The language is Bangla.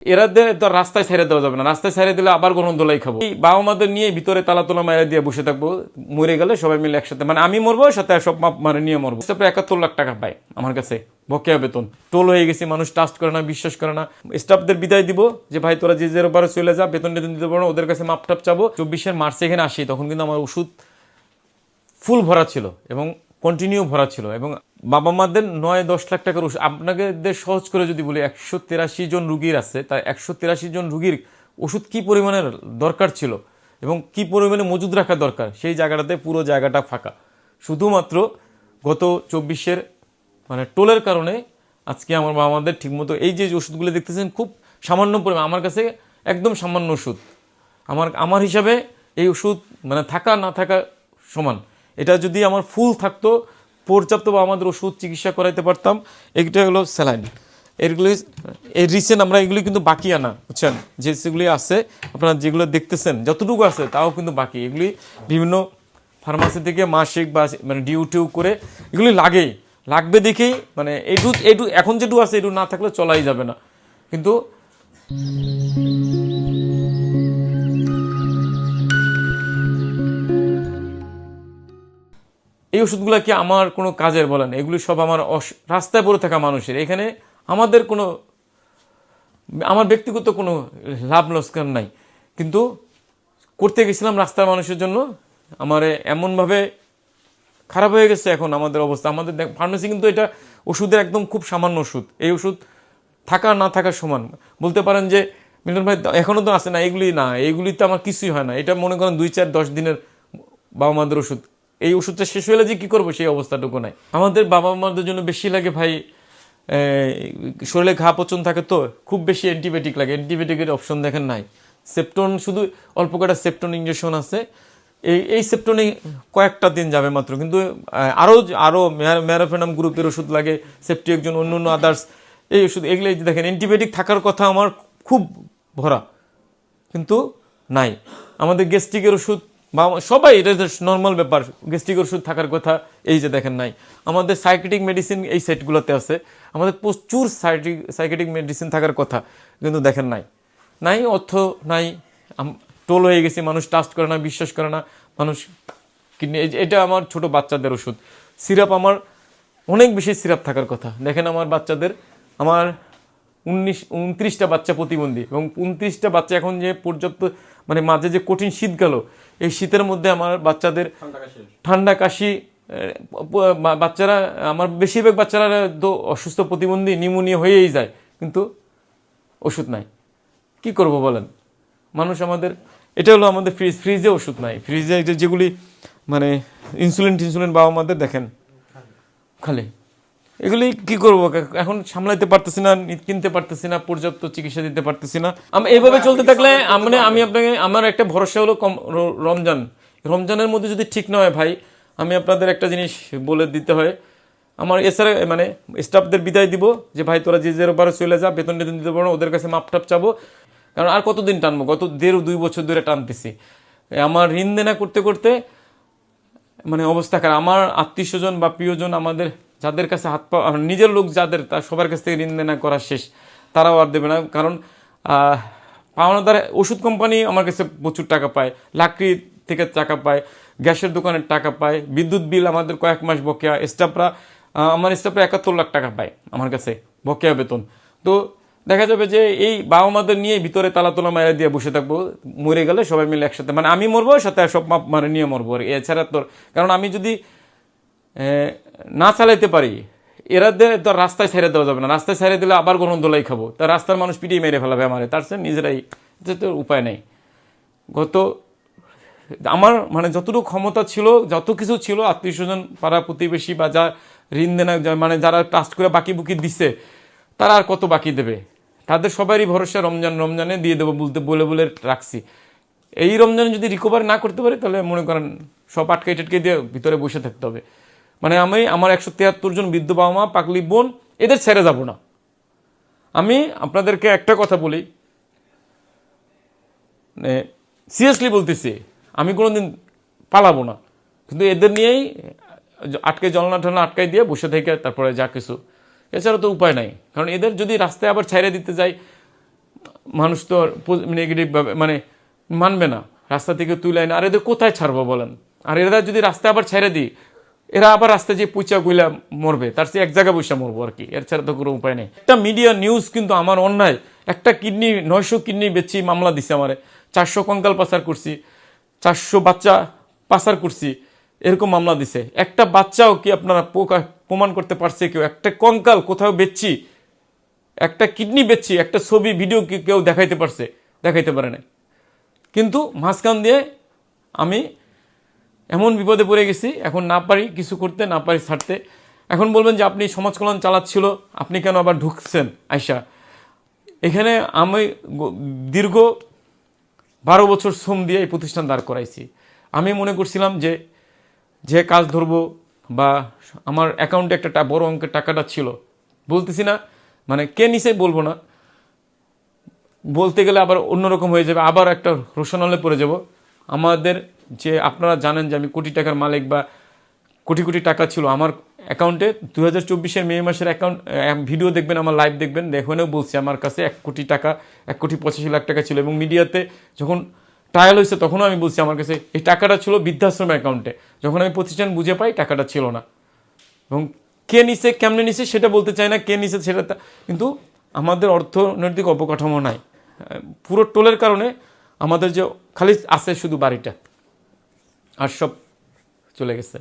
এরা তো রাস্তায় ছেড়ে দেওয়া যাবে না, রাস্তায় ছেড়ে দিলে আবার গণদোলাই খাবো। বাবা মাদের নিয়ে ভিতরে তালা তোলা মায়েরা দিয়ে বসে থাকবো, মরে গেলে সবাই মিলে একসাথে, মানে আমি মরবো সাথে সব মানে নিয়ে মরবো। 71 লাখ টাকা পায় আমার কাছে বকেয়া বেতন। টোল হয়ে গেছি, মানুষ ট্রাস্ট করে না, বিশ্বাস করে না। স্টাফদের বিদায় দিব যে ভাই তোরা যে যে বারে চলে যা, বেতন টেতন দিতে পারো, ওদের কাছে মাপটাপ চাবো। 24 মার্চে এখানে আসি, তখন কিন্তু আমার ওষুধ ফুল ভরা ছিল এবং কন্টিনিউ ভরা ছিল, এবং বাবা মাদের 9-10 লাখ টাকার ওষুধ। আপনাকে সহজ করে যদি বলি, 183 জন রুগীর আছে, তাই 183 জন রুগীর ওষুধ কি পরিমাণের দরকার ছিল এবং কি পরিমাণে মজুদ রাখা দরকার, সেই জায়গাটাতে পুরো জায়গাটা ফাঁকা। শুধুমাত্র গত 24 মানে টোলের কারণে আজকে আমার বাবা মাদের ঠিকমতো এই যে ওষুধগুলো দেখতেছেন খুব সামান্য পরিমাণ, আমার কাছে একদম সামান্য ওষুধ। আমার হিসাবে এই ওষুধ মানে থাকা না থাকা সমান। এটা যদি আমার ফুল থাকতো, পর্যাপ্ত বা আমাদের ওষুধ চিকিৎসা করাইতে পারতাম। এইটা হলো স্যালাইন, এগুলি এই রিসেন্ট আমরা এগুলি কিন্তু বাকি আনা, বুঝছেন, যেগুলি আছে আপনারা যেগুলো দেখতেছেন যতটুকু আছে তাও কিন্তু বাকি। এগুলি বিভিন্ন ফার্মাসি থেকে মাসিক বা মানে ডিউ করে এগুলি লাগবে দেখেই, মানে এইটু এখন যেটু আছে এটু না থাকলে চলাই যাবে না। কিন্তু এই ওষুধগুলো কি আমার কোনো কাজের বলেন? এগুলি সব আমার রাস্তায় পড়ে থাকা মানুষের। এখানে আমাদের কোনো, আমার ব্যক্তিগত কোনো লাভ লোকসান নাই, কিন্তু করতে গেছিলাম রাস্তার মানুষের জন্য। আমার এমনভাবে খারাপ হয়ে গেছে এখন আমাদের অবস্থা। আমাদের ফার্মেসি কিন্তু এটা ওষুধের একদম খুব সামান্য ওষুধ, এই ওষুধ থাকা না থাকার সমান। বলতে পারেন যে মিলন ভাই এখনও তো আসে না, এইগুলিতে আমার কিছুই হয় না। এটা মনে করেন 2-4-10 দিনের বাবা মাদের ওষুধ। এই ওষুধটা শেষ হলে যে কী করবো সেই অবস্থাটুকু নাই। আমাদের বাবা মাদের জন্য বেশি লাগে ভাই, শরীরে ঘা পচন থাকে তো খুব বেশি অ্যান্টিবায়োটিক লাগে। অ্যান্টিবায়োটিকের অপশন দেখেন নাই। সেপ্টন, শুধু অল্প কটা সেপ্টন ইঞ্জেকশন আছে, এই সেপ্টনে কয়েকটা দিন যাবে মাত্র। কিন্তু আরও ম্যারাফেনাম গ্রুপের ওষুধ লাগে, সেপ্টিএকজন, অন্য আদার্স এই ওষুধ। এগুলো দেখেন অ্যান্টিবায়োটিক থাকার কথা আমার খুব ভরা, কিন্তু নাই। আমাদের গ্যাস্ট্রিকের ওষুধ বা সবাই, এটা নর্মাল ব্যাপার, গ্যাস্ট্রিকের ওষুধ থাকার কথা, এই যে দেখেন নাই। আমাদের সাইকেটিক মেডিসিন এই সেটগুলোতে আছে, আমাদের প্রচুর সাইকেটিক মেডিসিন থাকার কথা, কিন্তু দেখেন নাই অর্থ নাই। টোল হয়ে গেছি, মানুষ ট্রাস্ট করে না, বিশ্বাস করে না। মানুষ কিডনি, এটা আমার ছোট বাচ্চাদের ওষুধ। সিরাপ আমার অনেক বেশি সিরাপ থাকার কথা। দেখেন আমার বাচ্চাদের, আমার 29টা বাচ্চা প্রতিবন্ধী, এবং 29টা বাচ্চা এখন যে পর্যাপ্ত মানে মাঝে যে কঠিন শীত গেল, এই শীতের মধ্যে আমার বাচ্চাদের ঠান্ডা কাশি, বাচ্চারা আমার বেশিরভাগ বাচ্চারা তো অসুস্থ, প্রতিবন্ধী, নিউমোনিয়া হয়েই যায়, কিন্তু ওষুধ নাই। কি করব বলেন? মানুষ আমাদের, এটা হলো আমাদের ফ্রিজে ওষুধ নাই। ফ্রিজে যেগুলি মানে ইনসুলিন বাবা মাদের দেখেন খালি, এগুলি কি করবো এখন? সামলাইতে পারতেছি না, কিনতে পারতেছি না, পর্যাপ্ত চিকিৎসা দিতে পারতেছি না। এইভাবে চলতে থাকলে মানে আমি আপনাকে, আমার একটা ভরসা হলো রমজানের মধ্যে যদি ঠিক না হয় ভাই, আমি আপনাদের একটা জিনিস বলে দিতে হয়, আমার এছাড়া মানে স্টাফদের বিদায় দিব যে ভাই তোরা যে যে বারে চলে যা, বেতন টেতন দিতে পারো, ওদের কাছে মাপটাপ চাবো। কারণ আর কতদিন টানবো? গত 1.5-2 বছর ধরে টানতেছি। আমার ঋণ দেনা করতে করতে মানে অবস্থা খারাপ। আমার আত্মীয় স্বজন বা প্রিয়জন, আমাদের যাদের কাছে হাত পা, নিজের লোক যাদের, তার সবার কাছ থেকে ঋণ দেনা করা শেষ, তারাও আর দেবে না। কারণ পাওনাদার ওষুধ কোম্পানি আমার কাছে প্রচুর টাকা পায়, লাকড়ি থেকে টাকা পায়, গ্যাসের দোকানের টাকা পায়, বিদ্যুৎ বিল আমাদের কয়েক মাস বকেয়া। আমার স্টাফরা 71 লাখ টাকা পায় আমার কাছে বকেয়া বেতন। তো দেখা যাবে যে এই বাবা মাদের নিয়ে ভিতরে তালা তোলা মায়েরা দিয়ে বসে থাকবো, মরে গেলে সবাই মিলে একসাথে, মানে আমি মরবো সাথে সব মানে নিয়ে মরবো। এছাড়া তোর, কারণ আমি যদি না চালাইতে পারি, এরা তো রাস্তায় ছেড়ে দেওয়া যাবে না, রাস্তায় ছেড়ে দিলে আবার গণদোলাই খাবো, তা রাস্তার মানুষ পিটিয়ে মেরে ফেলাবে আমারে, তার চেয়ে নিজেরাই, তো উপায় নেই। আমার মানে যতটুকু ক্ষমতা ছিল, যত কিছু ছিল, আত্মীয় স্বজন, পাড়া প্রতিবেশী বা যা ঋণ দেনা, মানে যারা ট্রাস্ট করে বাকি বুকি দিচ্ছে, তারা আর কত বাকি দেবে? তাদের সবারই ভরসা রমজানে দিয়ে দেবো বলে রাখছি। এই রমজানে যদি রিকভার না করতে পারি, তাহলে মনে করেন সব আটকে দিয়ে ভিতরে বসে থাকতে হবে। মানে আমার 173 জন বৃদ্ধ বাবা মা, পাগলি বোন, এদের ছেড়ে যাব না। আমি আপনাদেরকে একটা কথা বলি, সিরিয়াসলি বলতেছি, আমি কোনোদিন পালাবো না, কিন্তু এদের নিয়েই জলনা আটকাই দিয়ে বসে থেকে তারপরে যা কিছু, এছাড়া তো উপায় নাই। কারণ এদের যদি রাস্তায় আবার ছাইড়ে দিতে যাই, মানুষ তো নেগেটিভভাবে মানে মানবে না, রাস্তা থেকে তুলে আনে। আর এদের কোথায় ছাড়বো বলেন? আর এরা যদি রাস্তায় আবার ছেড়ে দিই, এরা আবার রাস্তায় যে পুচা গুইলা মরবে, তার চেয়ে এক জায়গায় বসে মরবো আর কি, এর ছাড়া তো কোনো উপায় নেই। একটা মিডিয়া নিউজ কিন্তু আমার অন্যায়, একটা কিডনি 900 কিডনি বেচি মামলা দিছে আমারে, 400 কঙ্কাল পাচার করছি, 400 বাচ্চা পাচার করছি, এরকম মামলা দিছে। একটা বাচ্চাও কি আপনারা প্রমাণ করতে পারছে কেউ? একটা কঙ্কাল কোথাও বেচছি, একটা কিডনি বেচছি, একটা ছবি ভিডিও কি কেউ দেখাইতে পারছে? দেখাইতে পারে না। কিন্তু মাঝখান দিয়ে আমি এমন বিপদে পড়ে গেছি, এখন না পারি কিছু করতে, না পারি ছাড়তে। এখন বলবেন যে আপনি সমাজ কল্যাণ চালাচ্ছিল, আপনি কেন আবার ঢুকছেন আয়সা? এখানে আমি দীর্ঘ 12 বছর শ্রম দিয়ে এই প্রতিষ্ঠান দাঁড় করাইছি। আমি মনে করছিলাম যে যে কাজ ধরবো, বা আমার অ্যাকাউন্টে একটা বড় অঙ্কের টাকাটা ছিল, বলতেছি না মানে কে নিচে বলবো না, বলতে গেলে আবার অন্যরকম হয়ে যাবে, আবার একটা রোশনালে পড়ে যাব। আমাদের যে আপনারা জানেন যে আমি কোটি টাকার মালিক, বা কোটি কোটি টাকা ছিল আমার অ্যাকাউন্টে। 2024 মে মাসের অ্যাকাউন্ট ভিডিও দেখবেন, আমার লাইভ দেখবেন, দেখবেনও বলছি আমার কাছে 1 কোটি টাকা, 1,85,00,000 টাকা ছিল। এবং মিডিয়াতে যখন ট্রায়াল হয়েছে তখনও আমি বলছি আমার কাছে এই টাকাটা ছিল বৃদ্ধাশ্রম অ্যাকাউন্টে। যখন আমি প্রতিষ্ঠান বুঝে পাই টাকাটা ছিল না। এবং কে নিছে, কেমনে নিছে সেটা বলতে চাই না, কে নিছে সেটা, কিন্তু আমাদের অর্থনৈতিক অবকাঠামো নাই। পুরো টোলের কারণে আমাদের যে খালি আছে শুধু বাড়িটা, আর সব চলে গেছে।